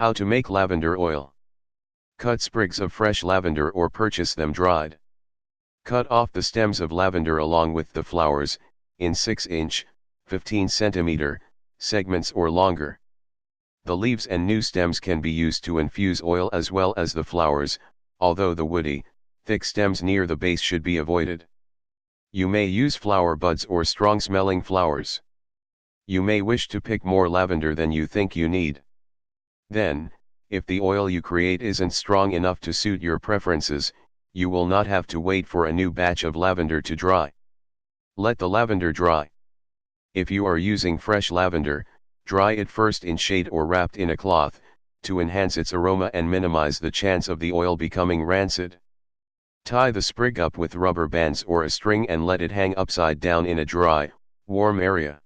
How to make lavender oil. Cut sprigs of fresh lavender or purchase them dried. Cut off the stems of lavender along with the flowers, in 6-inch, 15-centimeter, segments or longer. The leaves and new stems can be used to infuse oil as well as the flowers, although the woody, thick stems near the base should be avoided. You may use flower buds or strong-smelling flowers. You may wish to pick more lavender than you think you need. Then, if the oil you create isn't strong enough to suit your preferences, you will not have to wait for a new batch of lavender to dry. Let the lavender dry. If you are using fresh lavender, dry it first in shade or wrapped in a cloth, to enhance its aroma and minimize the chance of the oil becoming rancid. Tie the sprig up with rubber bands or a string and let it hang upside down in a dry, warm area.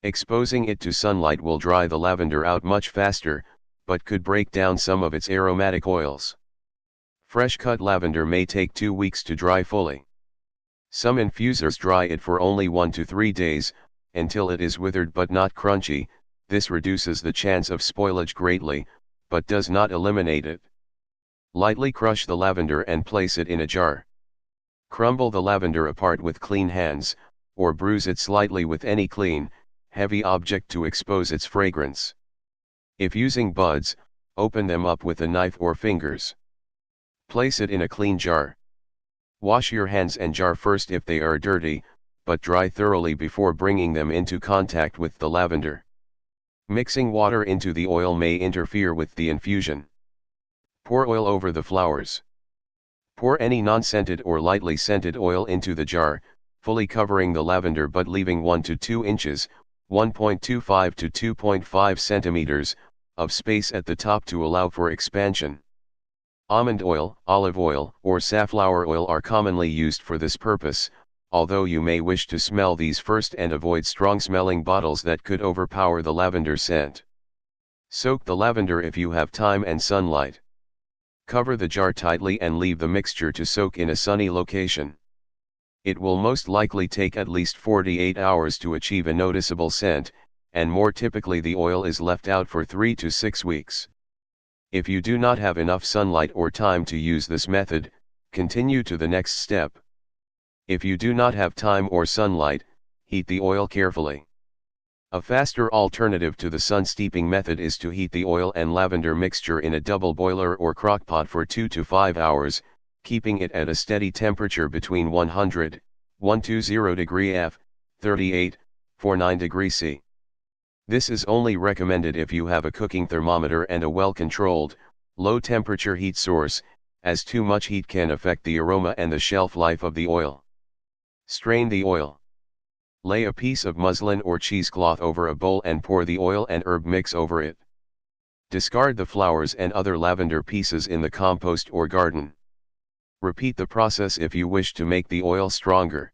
Exposing it to sunlight will dry the lavender out much faster, but could break down some of its aromatic oils. Fresh cut lavender may take 2 weeks to dry fully. Some infusers dry it for only 1 to 3 days, until it is withered but not crunchy. This reduces the chance of spoilage greatly, but does not eliminate it. Lightly crush the lavender and place it in a jar. Crumble the lavender apart with clean hands, or bruise it slightly with any clean, heavy object to expose its fragrance. If using buds, open them up with a knife or fingers. Place it in a clean jar. Wash your hands and jar first if they are dirty, but dry thoroughly before bringing them into contact with the lavender. Mixing water into the oil may interfere with the infusion. Pour oil over the flowers. Pour any non-scented or lightly scented oil into the jar, fully covering the lavender but leaving 1 to 2 inches, 1.25 to 2.5 centimeters, of space at the top to allow for expansion. Almond oil, olive oil, or safflower oil are commonly used for this purpose, although you may wish to smell these first and avoid strong-smelling bottles that could overpower the lavender scent. Soak the lavender if you have time and sunlight. Cover the jar tightly and leave the mixture to soak in a sunny location. It will most likely take at least 48 hours to achieve a noticeable scent, and more typically the oil is left out for 3 to 6 weeks. If you do not have enough sunlight or time to use this method, continue to the next step. If you do not have time or sunlight, heat the oil carefully. A faster alternative to the sun steeping method is to heat the oil and lavender mixture in a double boiler or crockpot for 2 to 5 hours, keeping it at a steady temperature between 120 degree F, 38-49 degree C. This is only recommended if you have a cooking thermometer and a well-controlled, low-temperature heat source, as too much heat can affect the aroma and the shelf life of the oil. Strain the oil. Lay a piece of muslin or cheesecloth over a bowl and pour the oil and herb mix over it. Discard the flowers and other lavender pieces in the compost or garden. Repeat the process if you wish to make the oil stronger.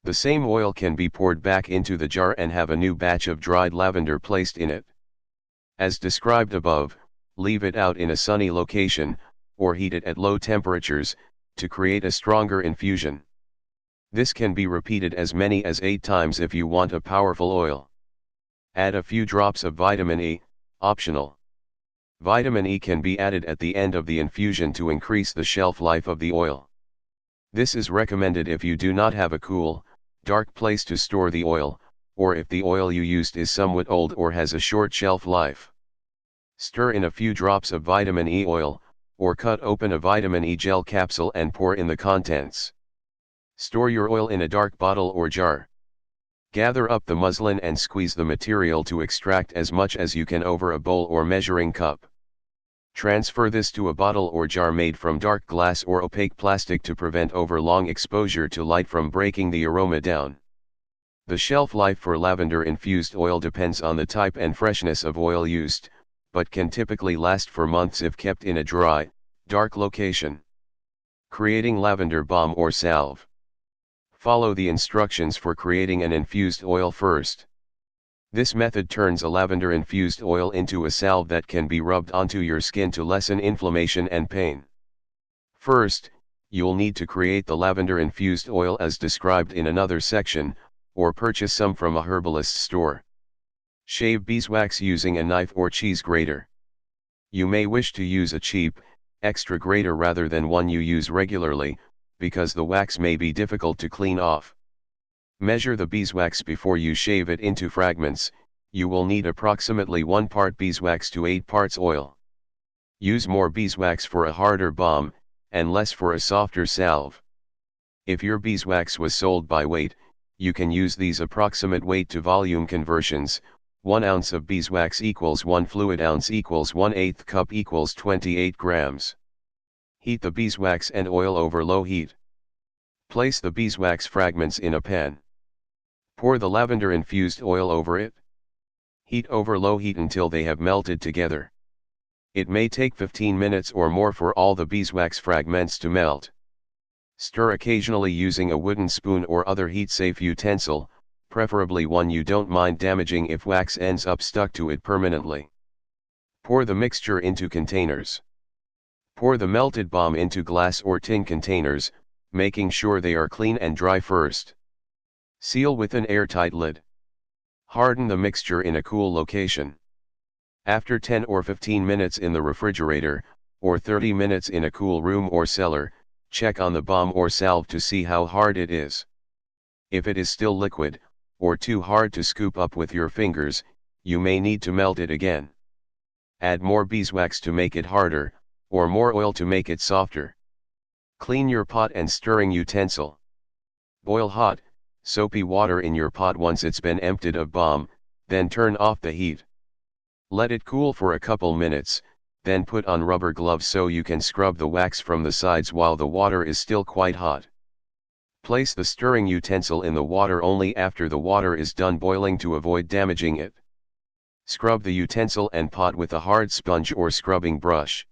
The same oil can be poured back into the jar and have a new batch of dried lavender placed in it. As described above, leave it out in a sunny location, or heat it at low temperatures, to create a stronger infusion. This can be repeated as many as 8 times if you want a powerful oil. Add a few drops of vitamin E, optional. Vitamin E can be added at the end of the infusion to increase the shelf life of the oil. This is recommended if you do not have a cool, dark place to store the oil, or if the oil you used is somewhat old or has a short shelf life. Stir in a few drops of vitamin E oil, or cut open a vitamin E gel capsule and pour in the contents. Store your oil in a dark bottle or jar. Gather up the muslin and squeeze the material to extract as much as you can over a bowl or measuring cup. Transfer this to a bottle or jar made from dark glass or opaque plastic to prevent overlong exposure to light from breaking the aroma down. The shelf life for lavender-infused oil depends on the type and freshness of oil used, but can typically last for months if kept in a dry, dark location. Creating lavender balm or salve. Follow the instructions for creating an infused oil first. This method turns a lavender-infused oil into a salve that can be rubbed onto your skin to lessen inflammation and pain. First, you'll need to create the lavender-infused oil as described in another section, or purchase some from a herbalist store. Shave beeswax using a knife or cheese grater. You may wish to use a cheap, extra grater rather than one you use regularly, because the wax may be difficult to clean off. Measure the beeswax before you shave it into fragments. You will need approximately 1 part beeswax to 8 parts oil. Use more beeswax for a harder balm, and less for a softer salve. If your beeswax was sold by weight, you can use these approximate weight to volume conversions. 1 ounce of beeswax equals 1 fluid ounce equals 1/8 cup equals 28 grams. Heat the beeswax and oil over low heat. Place the beeswax fragments in a pan. Pour the lavender infused oil over it. Heat over low heat until they have melted together. It may take 15 minutes or more for all the beeswax fragments to melt. Stir occasionally using a wooden spoon or other heat-safe utensil, preferably one you don't mind damaging if wax ends up stuck to it permanently. Pour the mixture into containers. Pour the melted balm into glass or tin containers, making sure they are clean and dry first. Seal with an airtight lid. Harden the mixture in a cool location. After 10 or 15 minutes in the refrigerator, or 30 minutes in a cool room or cellar, check on the balm or salve to see how hard it is. If it is still liquid, or too hard to scoop up with your fingers, you may need to melt it again. Add more beeswax to make it harder, or more oil to make it softer. Clean your pot and stirring utensil. Boil hot, soapy water in your pot once it's been emptied of balm, then turn off the heat. Let it cool for a couple minutes, then put on rubber gloves so you can scrub the wax from the sides while the water is still quite hot. Place the stirring utensil in the water only after the water is done boiling to avoid damaging it. Scrub the utensil and pot with a hard sponge or scrubbing brush.